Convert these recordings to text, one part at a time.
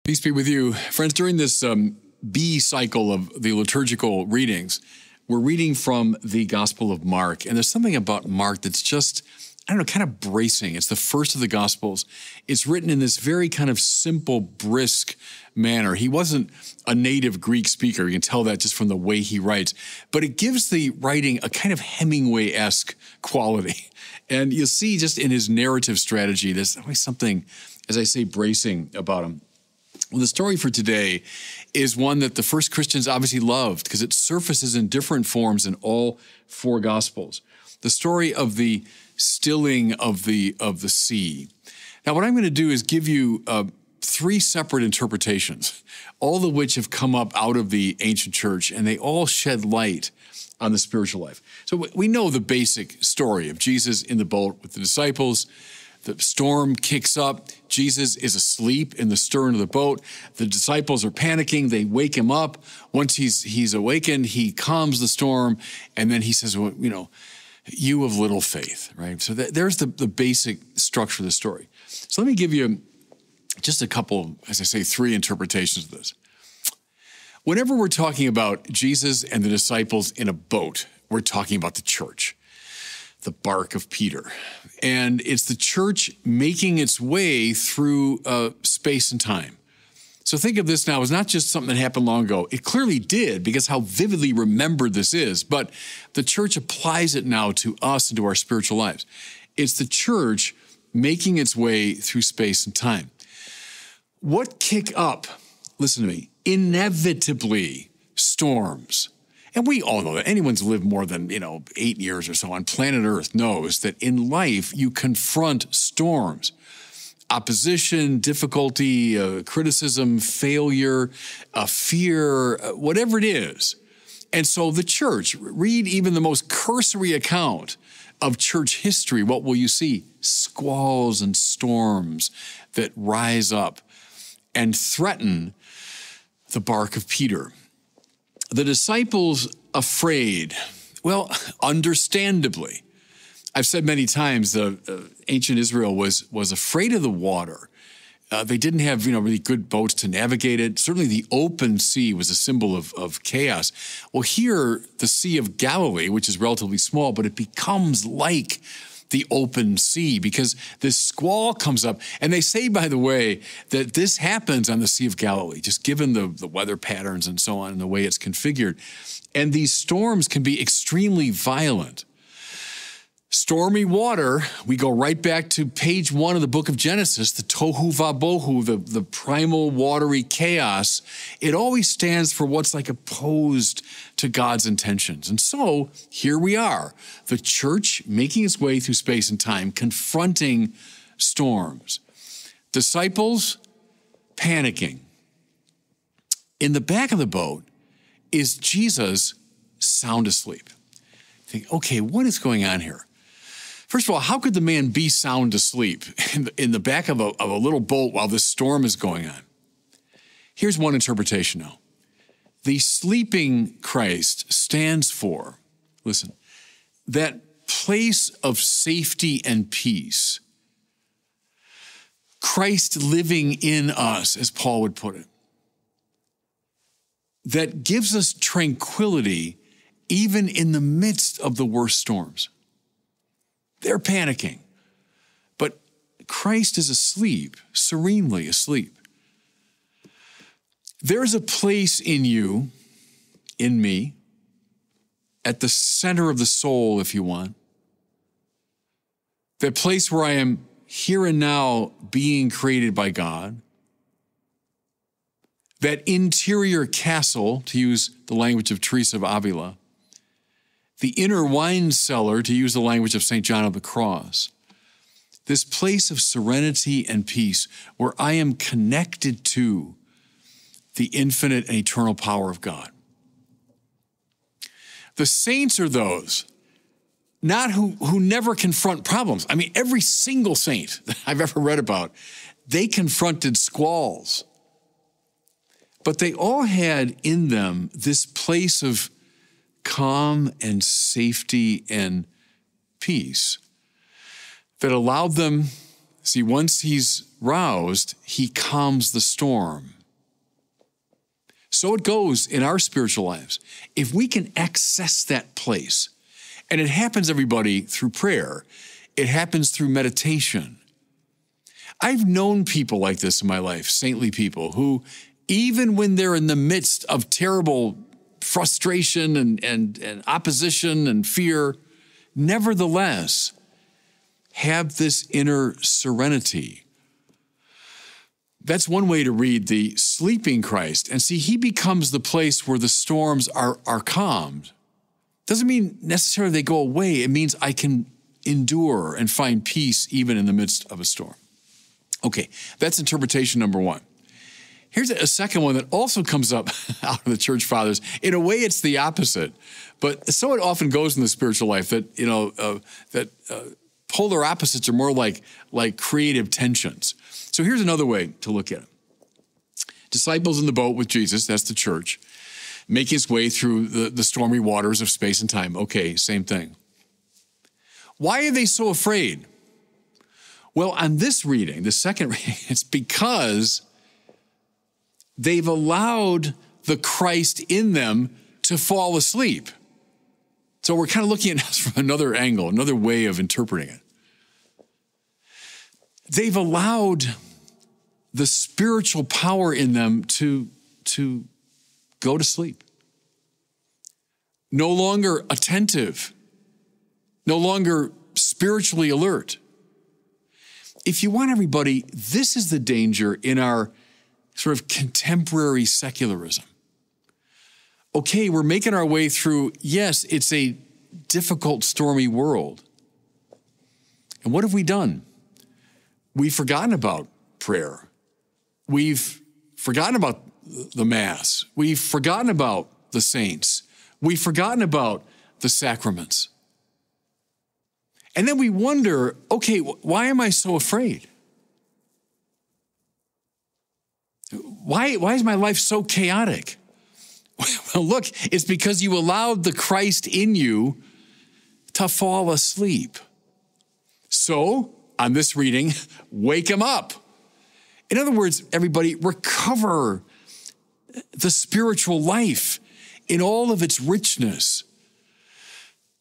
Peace be with you. Friends, during this B cycle of the liturgical readings, we're reading from the Gospel of Mark. And there's something about Mark that's just, I don't know, kind of bracing. It's the first of the Gospels. It's written in this very kind of simple, brisk manner. He wasn't a native Greek speaker. You can tell that just from the way he writes. But it gives the writing a kind of Hemingway-esque quality. And you'll see just in his narrative strategy, there's always something, as I say, bracing about him. Well, the story for today is one that the first Christians obviously loved because it surfaces in different forms in all four Gospels. The story of the stilling of the sea. Now, what I'm going to do is give you three separate interpretations, all of which have come up out of the ancient church, and they all shed light on the spiritual life. So we know the basic story of Jesus in the boat with the disciples. The storm kicks up. Jesus is asleep in the stern of the boat. The disciples are panicking. They wake him up. Once he's awakened, he calms the storm, and then he says, well, you of little faith, right? So there's the basic structure of the story. So let me give you just a couple, as I say, three interpretations of this. Whenever we're talking about Jesus and the disciples in a boat, we're talking about the church, the bark of Peter. And it's the church making its way through space and time. So think of this now as not just something that happened long ago. It clearly did, because how vividly remembered this is, but the church applies it now to us and to our spiritual lives. It's the church making its way through space and time. What kick up, listen to me, inevitably storms. And we all know that anyone's lived more than, 8 years or so on planet Earth knows that in life you confront storms. Opposition, difficulty, criticism, failure, fear, whatever it is. And so the church, read even the most cursory account of church history. What will you see? Squalls and storms that rise up and threaten the bark of Peter. The disciples afraid, well, understandably. I've said many times ancient Israel was afraid of the water. They didn't have really good boats to navigate it. Certainly the open sea was a symbol of chaos. Well, here, the Sea of Galilee, which is relatively small, but it becomes like the open sea because this squall comes up. And they say, by the way, that this happens on the Sea of Galilee, just given the weather patterns and so on and the way it's configured. And these storms can be extremely violent. Stormy water, we go right back to page 1 of the book of Genesis, the tohu vabohu, the primal watery chaos. It always stands for what's like opposed to God's intentions. And so here we are, the church making its way through space and time, confronting storms. Disciples panicking. In the back of the boat is Jesus sound asleep. Think, okay, what is going on here? First of all, how could the man be sound asleep in the back of a little boat while this storm is going on? Here's one interpretation now. The sleeping Christ stands for, listen, that place of safety and peace. Christ living in us, as Paul would put it, that gives us tranquility even in the midst of the worst storms. They're panicking, but Christ is asleep, serenely asleep. There's a place in you, in me, at the center of the soul, if you want, that place where I am here and now being created by God, that interior castle, to use the language of Teresa of Avila, the inner wine cellar, to use the language of St. John of the Cross, this place of serenity and peace where I am connected to the infinite and eternal power of God. The saints are those, not who never confront problems. I mean, every single saint that I've ever read about, they confronted squalls. But they all had in them this place of calm and safety and peace that allowed them, see, once he's roused, he calms the storm. So it goes in our spiritual lives. If we can access that place, and it happens, everybody, through prayer, it happens through meditation. I've known people like this in my life, saintly people, who even when they're in the midst of terrible frustration and opposition and fear, nevertheless have this inner serenity. That's one way to read the sleeping Christ. And see, he becomes the place where the storms are calmed. Doesn't mean necessarily they go away. It means I can endure and find peace even in the midst of a storm. Okay, that's interpretation number one. Here's a second one that also comes up out of the church fathers. In a way, it's the opposite, but so it often goes in the spiritual life that, polar opposites are more like creative tensions. So here's another way to look at it. Disciples in the boat with Jesus, that's the church, making its way through the stormy waters of space and time. Okay, same thing. Why are they so afraid? Well, on this reading, the second reading, it's because they've allowed the Christ in them to fall asleep. So we're kind of looking at this from another angle, another way of interpreting it. They've allowed the spiritual power in them to go to sleep. No longer attentive, no longer spiritually alert. If you want, everybody, this is the danger in our sort of contemporary secularism. Okay, we're making our way through, yes, it's a difficult, stormy world. And what have we done? We've forgotten about prayer. We've forgotten about the Mass. We've forgotten about the saints. We've forgotten about the sacraments. And then we wonder, okay, why am I so afraid? Why is my life so chaotic? Well, look, it's because you allowed the Christ in you to fall asleep. So, on this reading, wake him up. In other words, everybody, recover the spiritual life in all of its richness.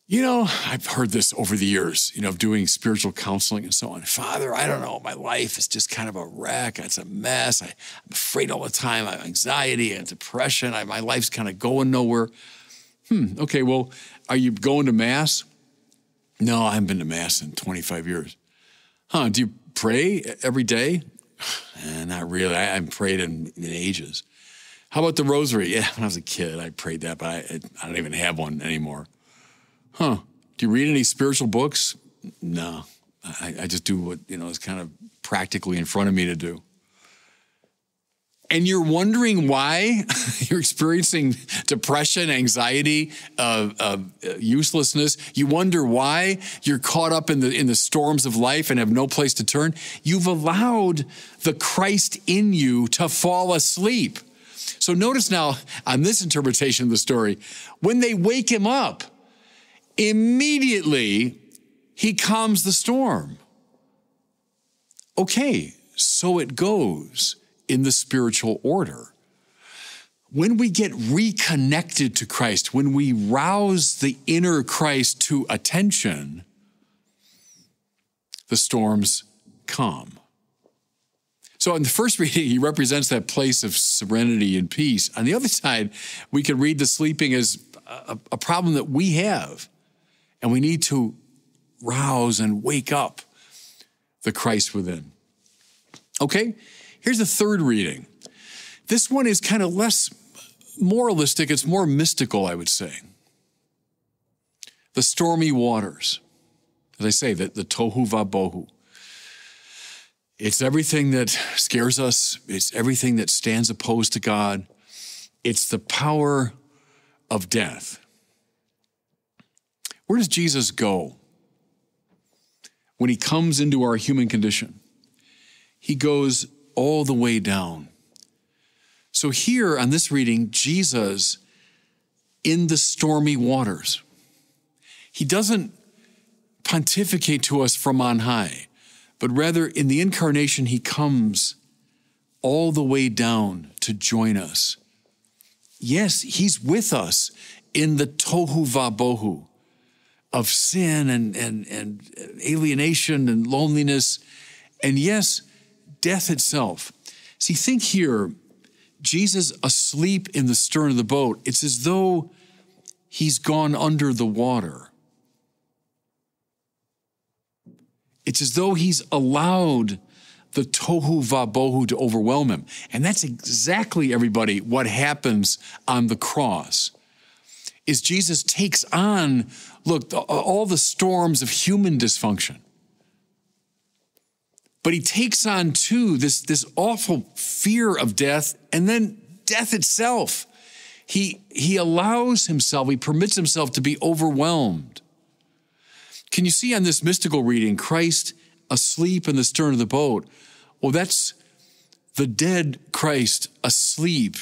You know, I've heard this over the years, of doing spiritual counseling and so on. Father, I don't know, my life is just kind of a wreck. It's a mess. I'm afraid all the time. I have anxiety and depression. My life's kind of going nowhere. Okay, well, are you going to Mass? No, I haven't been to Mass in 25 years. Do you pray every day? Not really. I haven't prayed in ages. How about the rosary? Yeah, when I was a kid, I prayed that, but I don't even have one anymore. Do you read any spiritual books? No. I just do what, is kind of practically in front of me to do. And you're wondering why you're experiencing depression, anxiety, uselessness. You wonder why you're caught up in the storms of life and have no place to turn. You've allowed the Christ in you to fall asleep. So notice now on this interpretation of the story, when they wake him up, immediately he calms the storm. Okay, so it goes in the spiritual order. When we get reconnected to Christ, when we rouse the inner Christ to attention, the storms calm. So in the first reading, he represents that place of serenity and peace. On the other side, we can read the sleeping as a problem that we have, and we need to rouse and wake up the Christ within. Okay? Here's the third reading. This one is kind of less moralistic. It's more mystical, I would say. The stormy waters. As I say, the tohu vabohu. It's everything that scares us. It's everything that stands opposed to God. It's the power of death. Where does Jesus go when he comes into our human condition? He goes all the way down. So here on this reading, Jesus in the stormy waters. He doesn't pontificate to us from on high, but rather in the incarnation, he comes all the way down to join us. yes, he's with us in the tohu vabohu of sin and alienation and loneliness, and yes, death itself. See, think here, Jesus asleep in the stern of the boat. It's as though he's gone under the water. It's as though he's allowed the tohu vabohu to overwhelm him. And that's exactly, everybody, what happens on the cross. Is Jesus takes on, look, all the storms of human dysfunction. But he takes on, too, this awful fear of death, and then death itself. He allows himself, he permits himself to be overwhelmed. Can you see on this mystical reading, Christ asleep in the stern of the boat? Well, that's the dead Christ asleep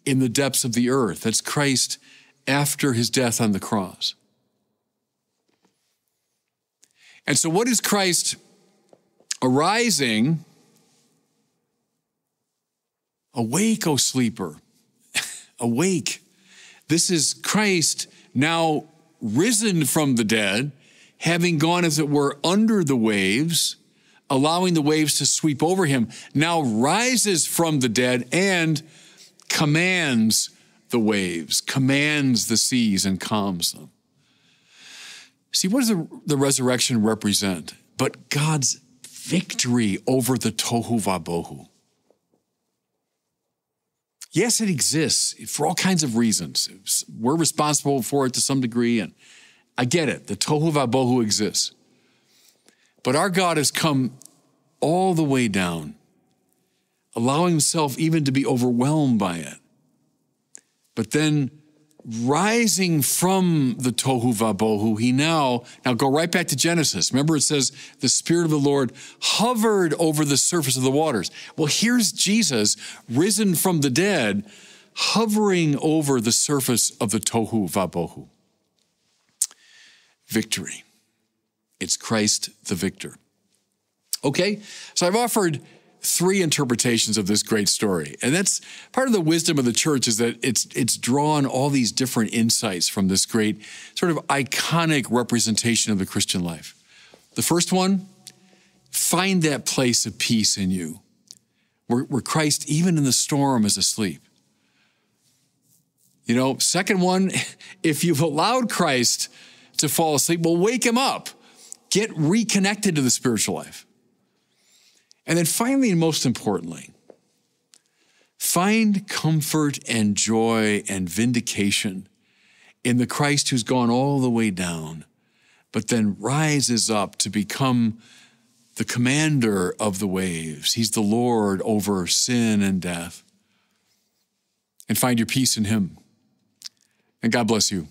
in the depths of the earth. That's Christ after his death on the cross. And so what is Christ arising? Awake, O sleeper, awake. This is Christ now risen from the dead, having gone, as it were, under the waves, allowing the waves to sweep over him, now rises from the dead and commands the waves, commands the seas and calms them. See, what does the resurrection represent? But God's victory over the tohu vabohu. Yes, it exists for all kinds of reasons. We're responsible for it to some degree, and I get it. The tohu vabohu exists. But our God has come all the way down, allowing himself even to be overwhelmed by it. But then rising from the tohu vabohu, he now go right back to Genesis. Remember, it says the Spirit of the Lord hovered over the surface of the waters. Well, here's Jesus risen from the dead, hovering over the surface of the tohu vabohu. Victory. It's Christ the victor. Okay, so I've offered three interpretations of this great story. And that's part of the wisdom of the church, is that it's drawn all these different insights from this great sort of iconic representation of the Christian life. The first one, find that place of peace in you, where Christ, even in the storm, is asleep. You know, second one, if you've allowed Christ to fall asleep, well, wake him up. Get reconnected to the spiritual life. And then finally, and most importantly, find comfort and joy and vindication in the Christ who's gone all the way down, but then rises up to become the commander of the waves. He's the Lord over sin and death. And find your peace in him. And God bless you.